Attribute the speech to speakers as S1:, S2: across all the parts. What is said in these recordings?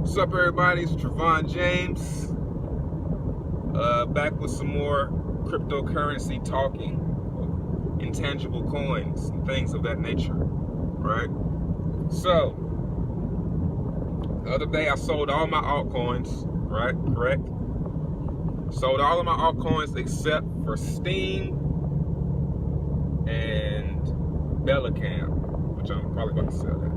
S1: What's up, everybody? It's Trevon James, back with some more cryptocurrency talking, intangible coins, and things of that nature, right? So, the other day I sold all my altcoins, right? Correct? Sold all of my altcoins except for Steem and Bellicam, which I'm probably about to sell that.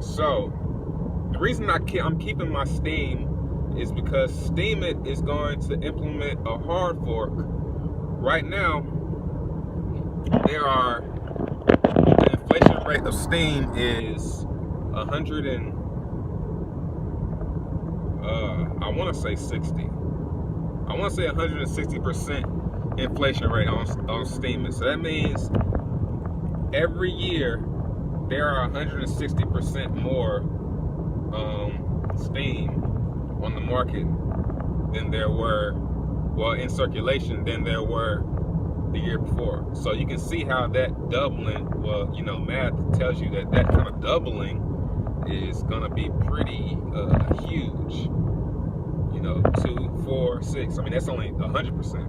S1: So the reason I'm keeping my Steem is because Steem is going to implement a hard fork. Right now, the inflation rate of Steem is 100 and I want to say 60. I want to say 160% inflation rate on Steem. So that means every year there are 160% more Steem on the market than there were, well, in circulation than there were the year before. So you can see how that doubling, well, you know, math tells you that that kind of doubling is gonna be pretty huge. You know, 2, 4, 6. I mean, that's only 100%.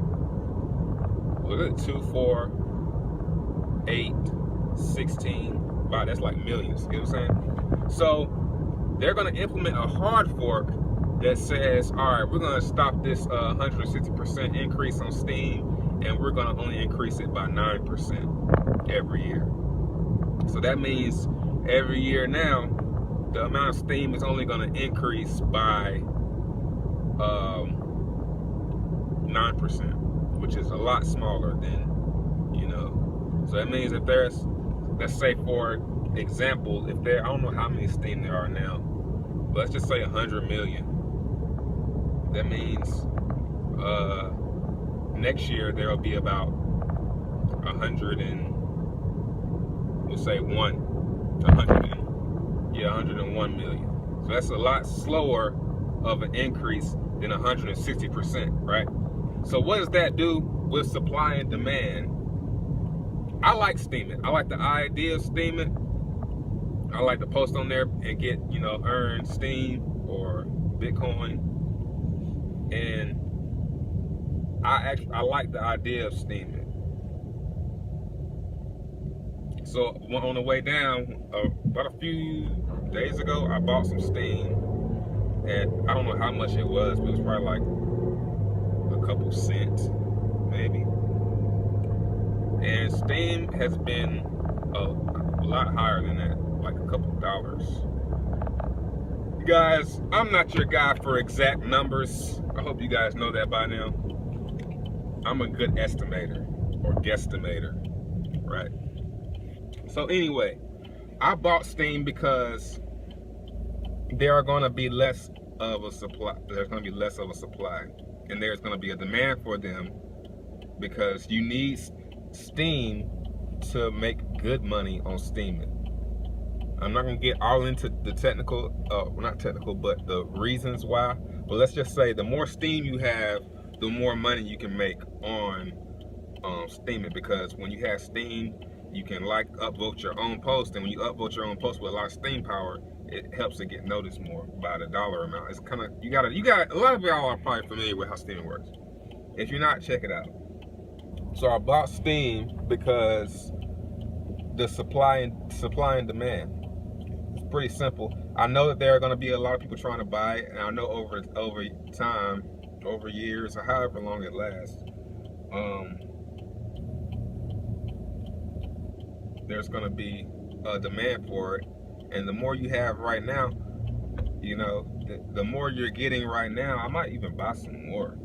S1: Look at 2, 4, 8, 16. Wow, that's like millions. You know what I'm saying? So they're going to implement a hard fork that says, all right, we're going to stop this 160% increase on Steem, and we're going to only increase it by 9% every year. So that means every year now, the amount of Steem is only going to increase by 9%, which is a lot smaller than, you know. So that means if there's, let's say for example, if there, I don't know how many Steem there are now, but let's just say 100 million. That means next year there will be about 101 million. So that's a lot slower of an increase than 160%, right? So what does that do with supply and demand? I like steaming. I like the idea of steaming. I like to post on there and get, you know, earn Steem or Bitcoin. And I like the idea of steaming. So on the way down, about a few days ago, I bought some Steem, and I don't know how much it was, but it was probably like a couple cents, maybe. And Steem has been a lot higher than that, like a couple dollars. You guys, I'm not your guy for exact numbers. I hope you guys know that by now. I'm a good estimator or guesstimator, right? So anyway, I bought Steem because there are going to be less of a supply. There's going to be less of a supply, and there's going to be a demand for them because you need Steem to make good money on steaming. I'm not going to get all into the technical, well, not technical, but the reasons why. But let's just say the more Steem you have, the more money you can make on steaming, because when you have Steem, you can like upvote your own post, and when you upvote your own post with a lot of Steem power, it helps it get noticed more by the dollar amount. It's kind of, you got a lot of y'all are probably familiar with how steaming works. If you're not, check it out. So I bought Steem because the supply and demand. It's pretty simple. I know that there are going to be a lot of people trying to buy it, and I know over time, over years, or however long it lasts, there's going to be a demand for it. And the more you have right now, you know, the more you're getting right now, I might even buy some more.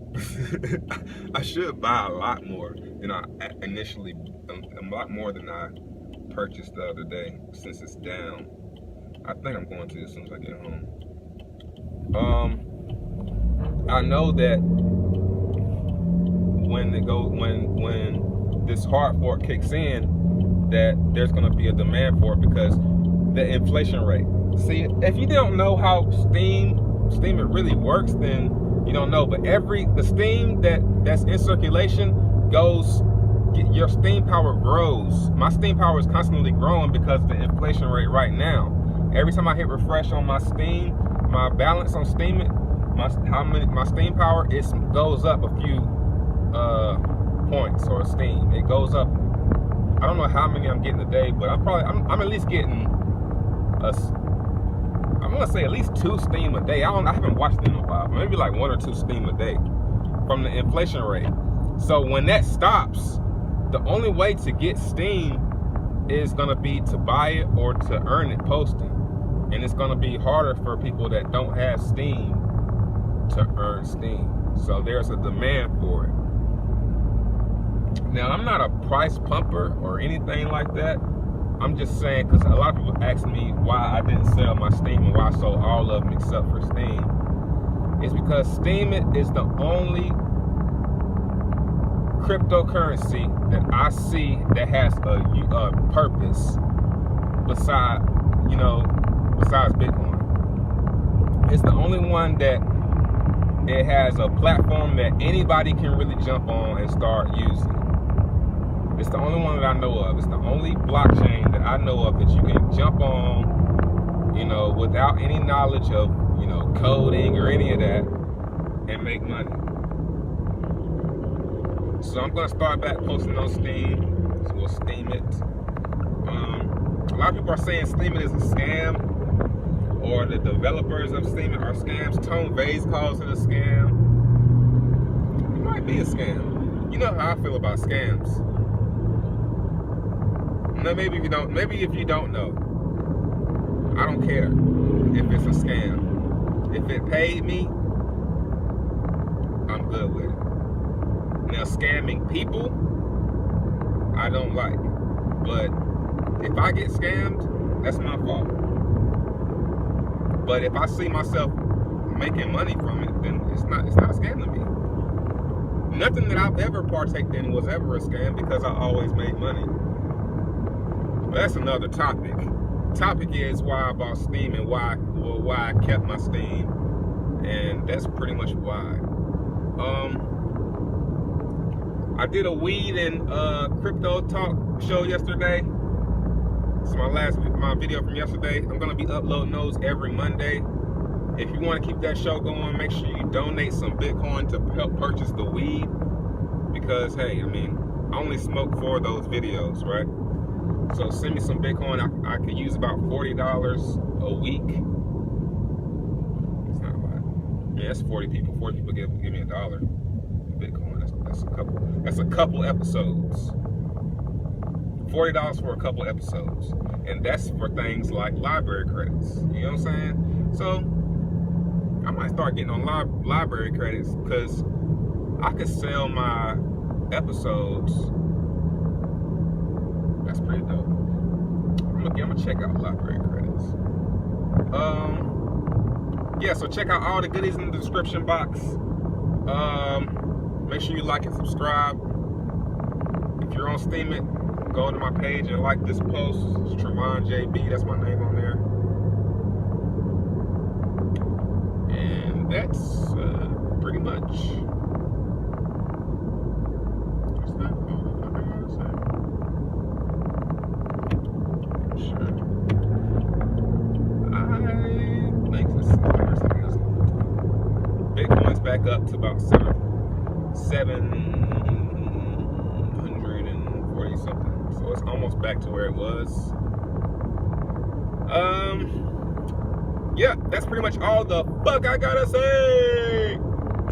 S1: I should buy a lot more than I initially, a lot more than I purchased the other day, since it's down. I think I'm going to as soon as I get home. I know that when this hard fork kicks in, that there's going to be a demand for it because the inflation rate. See, if you don't know how Steem really works, then you don't know. But the Steem that's in circulation goes, your Steem power grows. My Steem power is constantly growing because of the inflation rate right now. Every time I hit refresh on my Steem, my balance on Steem, my Steem power, it goes up a few points or Steem. It goes up. I don't know how many I'm getting a day, but I'm at least getting I'm gonna say at least 2 Steem a day. I haven't watched it in a while. Maybe like 1 or 2 Steem a day from the inflation rate. So when that stops, the only way to get Steem is gonna be to buy it or to earn it posting. And it's gonna be harder for people that don't have Steem to earn Steem. So there's a demand for it. Now, I'm not a price pumper or anything like that. I'm just saying, because a lot of people ask me why I didn't sell my Steem and why I sold all of them except for Steem. It's because Steem is the only cryptocurrency that I see that has a purpose besides Bitcoin. It's the only one that it has a platform that anybody can really jump on and start using. It's the only one that I know of. It's the only blockchain that I know of that you can jump on, without any knowledge of, coding or any of that, and make money. So I'm gonna start back posting on Steem. So we'll Steem it. A lot of people are saying Steem it is a scam, or the developers of Steem it are scams. Tone Vase calls it a scam. It might be a scam. You know how I feel about scams. Now, maybe if you don't know, I don't care if it's a scam. If it paid me, I'm good with it. Now, scamming people, I don't like. But if I get scammed, that's my fault. But if I see myself making money from it, then it's not a scam to me. Nothing that I've ever partaked in was ever a scam because I always made money. But that's another topic. Topic is why I bought Steem and why I kept my Steem, and that's pretty much why. I did a weed and crypto talk show yesterday. It's my video from yesterday. I'm gonna be uploading those every Monday. If you want to keep that show going, make sure you donate some Bitcoin to help purchase the weed. Because hey, I only smoke for those videos, right? So send me some Bitcoin. I could use about $40 a week. It's not a lot. Yeah, that's 40 people. 40 people give me $1 Bitcoin. That's a couple episodes. $40 for a couple episodes, and that's for things like library credits. You know what I'm saying? So I might start getting on library credits because I could sell my episodes. That's pretty dope. I'm gonna check out library credits. Yeah, so check out all the goodies in the description box. Make sure you like and subscribe. If you're on Steem it, go to my page and like this post. It's Trevon JB, that's my name on there. And that's pretty much. What's that? Bitcoin's back up to about 740 something, so it's almost back to where it was. Yeah, that's pretty much all the fuck I gotta say.